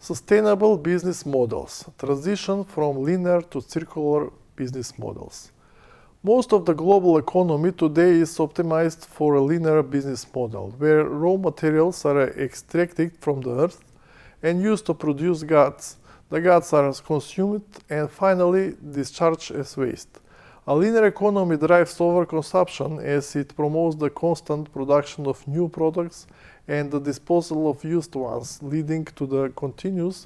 Sustainable business models. Transition from linear to circular business models. Most of the global economy today is optimized for a linear business model, where raw materials are extracted from the earth and used to produce goods. The goods are consumed and finally discharged as waste. A linear economy drives overconsumption as it promotes the constant production of new products and the disposal of used ones, leading to the continuous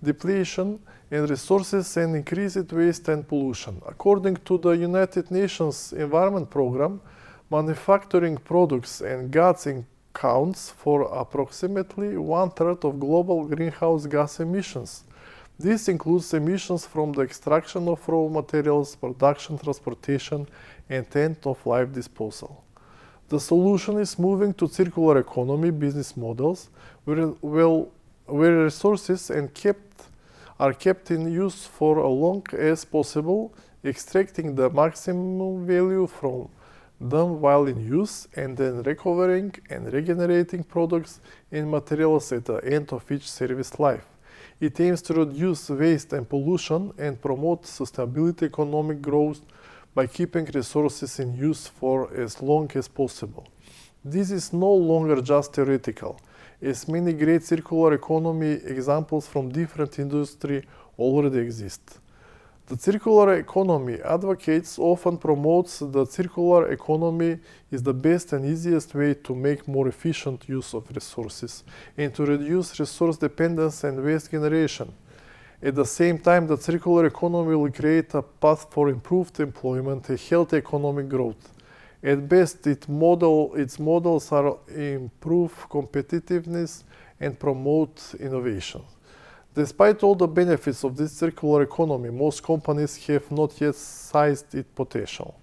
depletion in resources and increased waste and pollution. According to the United Nations Environment Programme, manufacturing products and goods accounts for approximately one-third of global greenhouse gas emissions. This includes emissions from the extraction of raw materials, production, transportation, and end-of-life disposal. The solution is moving to circular economy business models where resources are kept in use for as long as possible, extracting the maximum value from them while in use, and then recovering and regenerating products and materials at the end of each service life. It aims to reduce waste and pollution and promote sustainability economic growth by keeping resources in use for as long as possible. This is no longer just theoretical, as many great circular economy examples from different industries already exist. The circular economy advocates often promotes that circular economy is the best and easiest way to make more efficient use of resources and to reduce resource dependence and waste generation. At the same time, the circular economy will create a path for improved employment and healthy economic growth. At best, its models are improve competitiveness and promote innovation. Despite all the benefits of this circular economy, most companies have not yet seized its potential.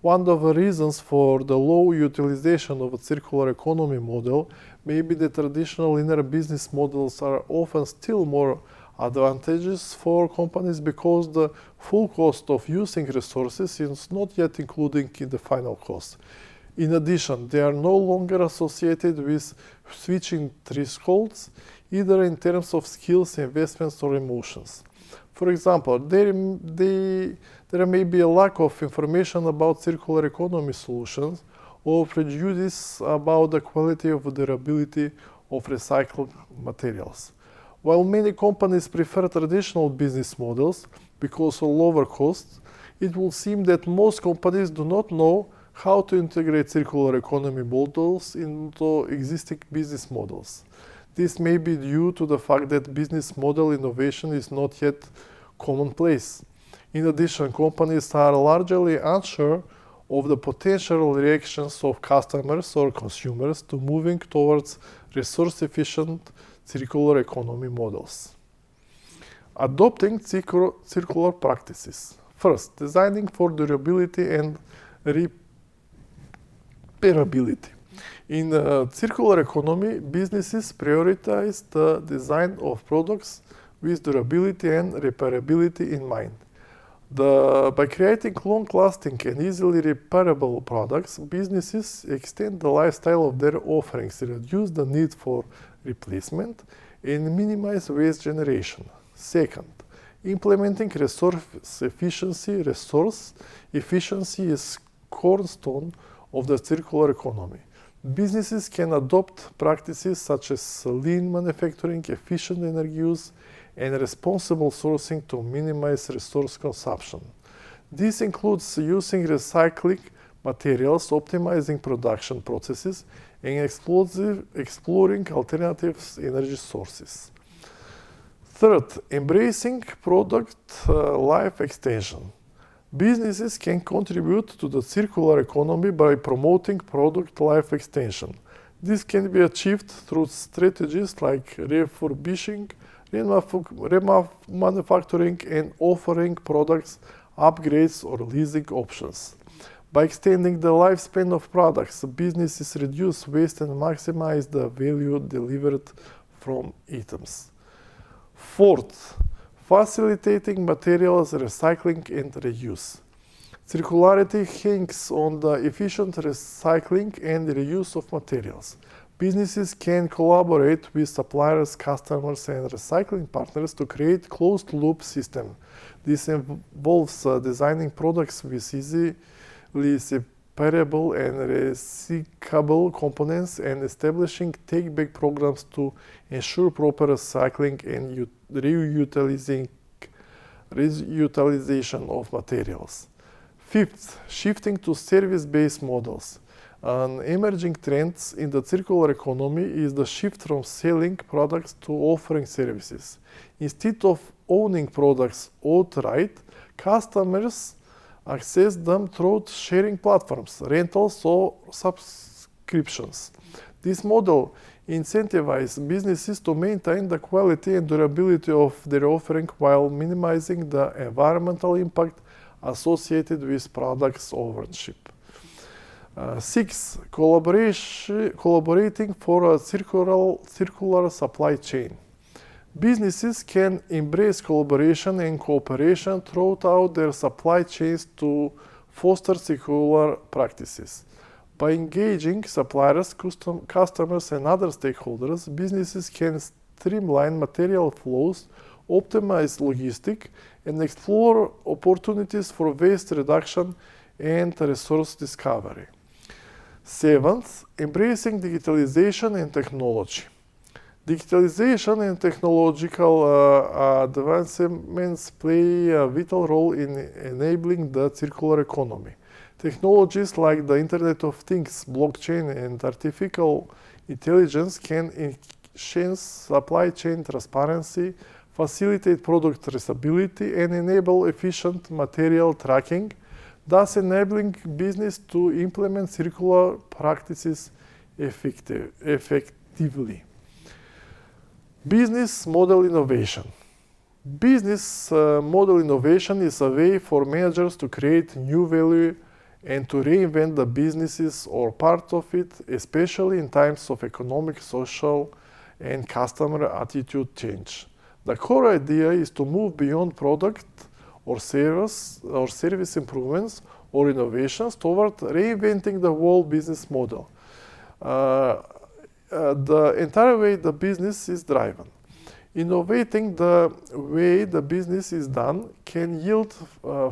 One of the reasons for the low utilization of a circular economy model may be that traditional linear business models are often still more advantageous for companies because the full cost of using resources is not yet included in the final cost. In addition, they are no longer associated with switching thresholds, either in terms of skills, investments, or emotions. For example, there may be a lack of information about circular economy solutions or prejudice about the quality or durability of recycled materials. While many companies prefer traditional business models because of lower costs, it will seem that most companies do not know how to integrate circular economy models into existing business models. This may be due to the fact that business model innovation is not yet commonplace. In addition, companies are largely unsure of the potential reactions of customers or consumers to moving towards resource-efficient circular economy models. Adopting circular practices. First, designing for durability and repairability. In a circular economy, businesses prioritize the design of products with durability and repairability in mind. By creating long-lasting and easily repairable products, businesses extend the lifestyle of their offerings, reduce the need for replacement, and minimize waste generation. Second, implementing resource efficiency. Resource efficiency is cornerstone of the circular economy. Businesses can adopt practices such as lean manufacturing, efficient energy use, and responsible sourcing to minimize resource consumption. This includes using recycling materials, optimizing production processes, and exploring alternative energy sources. Third, embracing product life extension. Businesses can contribute to the circular economy by promoting product life extension. This can be achieved through strategies like refurbishing, remanufacturing, and offering products upgrades or leasing options. By extending the lifespan of products, businesses reduce waste and maximize the value delivered from items. Fourth, facilitating materials recycling and reuse. Circularity hangs on the efficient recycling and reuse of materials. Businesses can collaborate with suppliers, customers, and recycling partners to create closed-loop system. This involves designing products with easily separable and recyclable components and establishing take-back programs to ensure proper recycling and reutilization of materials. Fifth, shifting to service-based models. An emerging trend in the circular economy is the shift from selling products to offering services. Instead of owning products outright, customers access them through sharing platforms, rentals, or subscriptions. This model incentivizes businesses to maintain the quality and durability of their offering while minimizing the environmental impact associated with products ownership. Six, collaborating for a circular supply chain. Businesses can embrace collaboration and cooperation throughout their supply chains to foster circular practices. By engaging suppliers, customers, and other stakeholders, businesses can streamline material flows, optimize logistics, and explore opportunities for waste reduction and resource discovery. Seventh, embracing digitalization and technology. Digitalization and technological advancements play a vital role in enabling the circular economy. Technologies like the Internet of Things, blockchain, and artificial intelligence can enhance supply chain transparency, facilitate product traceability, and enable efficient material tracking, thus enabling business to implement circular practices effectively. Business model innovation. Business model innovation is a way for managers to create new value and to reinvent the businesses or part of it, especially in times of economic, social, and customer attitude change. The core idea is to move beyond product or service improvements or innovations toward reinventing the whole business model. The entire way the business is driven. Innovating the way the business is done can yield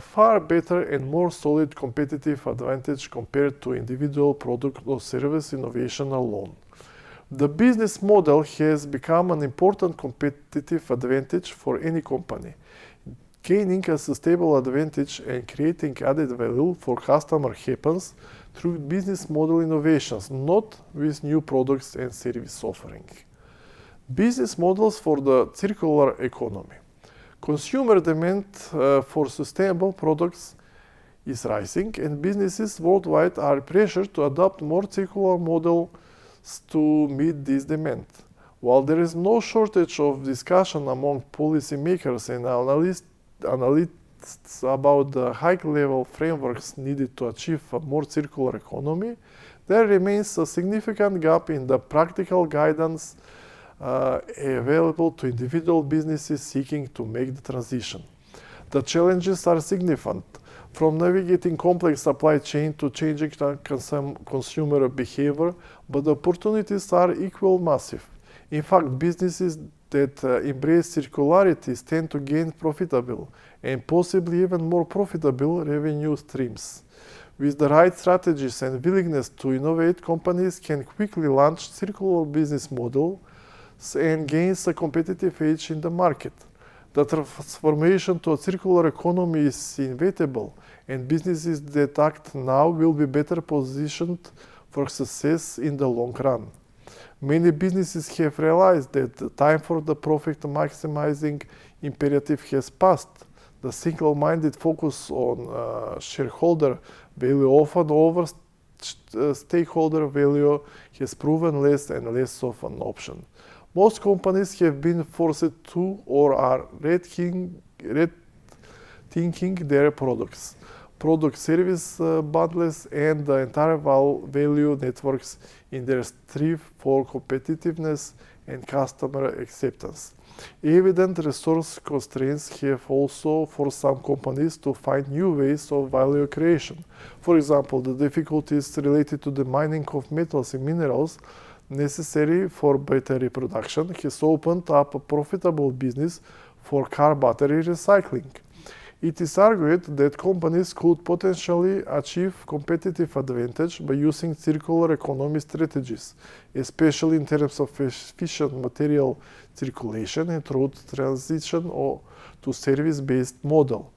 far better and more solid competitive advantage compared to individual product or service innovation alone. The business model has become an important competitive advantage for any company. Gaining a sustainable advantage and creating added value for customer happens through business model innovations, not with new products and service offering. Business models for the circular economy. Consumer demand for sustainable products is rising, and businesses worldwide are pressured to adopt more circular models to meet this demand. While there is no shortage of discussion among policymakers and analysts about the high-level frameworks needed to achieve a more circular economy, there remains a significant gap in the practical guidance available to individual businesses seeking to make the transition. The challenges are significant, from navigating complex supply chain to changing consumer behavior, but the opportunities are equally massive. In fact, businesses that embrace circularity tend to gain profitable and possibly even more profitable revenue streams. With the right strategies and willingness to innovate, companies can quickly launch circular business models and gain a competitive edge in the market. The transformation to a circular economy is inevitable, and businesses that act now will be better positioned for success in the long run. Many businesses have realized that the time for the profit maximizing imperative has passed. The single-minded focus on shareholder value often over stakeholder value has proven less and less of an option. Most companies have been forced to or are rethinking their products, product service bundles, and the entire value networks in their strive for competitiveness and customer acceptance. Evident resource constraints have also forced some companies to find new ways of value creation. For example, the difficulties related to the mining of metals and minerals necessary for battery production, has opened up a profitable business for car battery recycling. It is argued that companies could potentially achieve competitive advantage by using circular economy strategies, especially in terms of efficient material circulation and road transition to service-based model.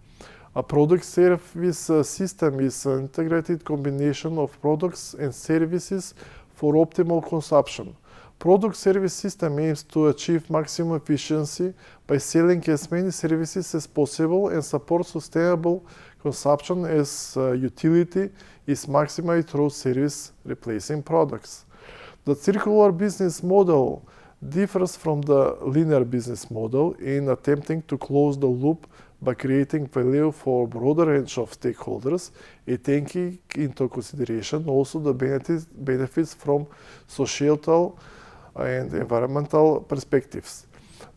A product service system is an integrated combination of products and services for optimal consumption. Product service system aims to achieve maximum efficiency by selling as many services as possible and support sustainable consumption as utility is maximized through service replacing products. The circular business model differs from the linear business model in attempting to close the loop by creating value for a broader range of stakeholders and taking into consideration also the benefits from societal and environmental perspectives.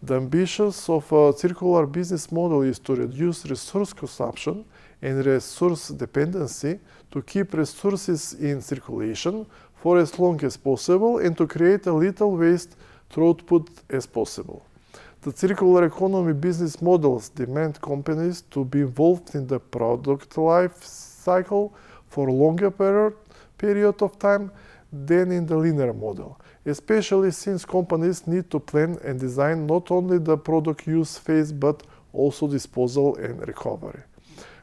The ambitions of a circular business model is to reduce resource consumption and resource dependency, to keep resources in circulation for as long as possible, and to create a little waste through output as possible. The circular economy business models demand companies to be involved in the product life cycle for a longer period of time than in the linear model, especially since companies need to plan and design not only the product use phase but also disposal and recovery.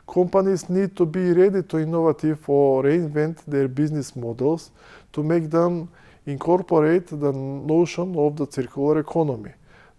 Companies need to be ready to innovate or reinvent their business models to make them incorporate the notion of the circular economy.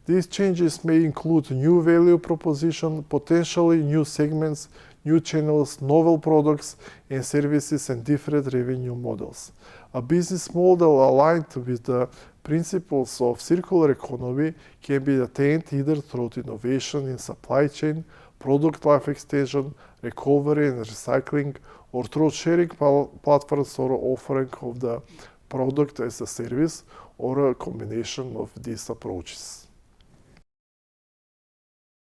These changes may include new value proposition, potentially new segments, new channels, novel products and services, and different revenue models. A business model aligned with the principles of circular economy can be attained either through innovation in supply chain, product life extension, recovery and recycling, or through sharing platforms or offering of the product as a service, or a combination of these approaches.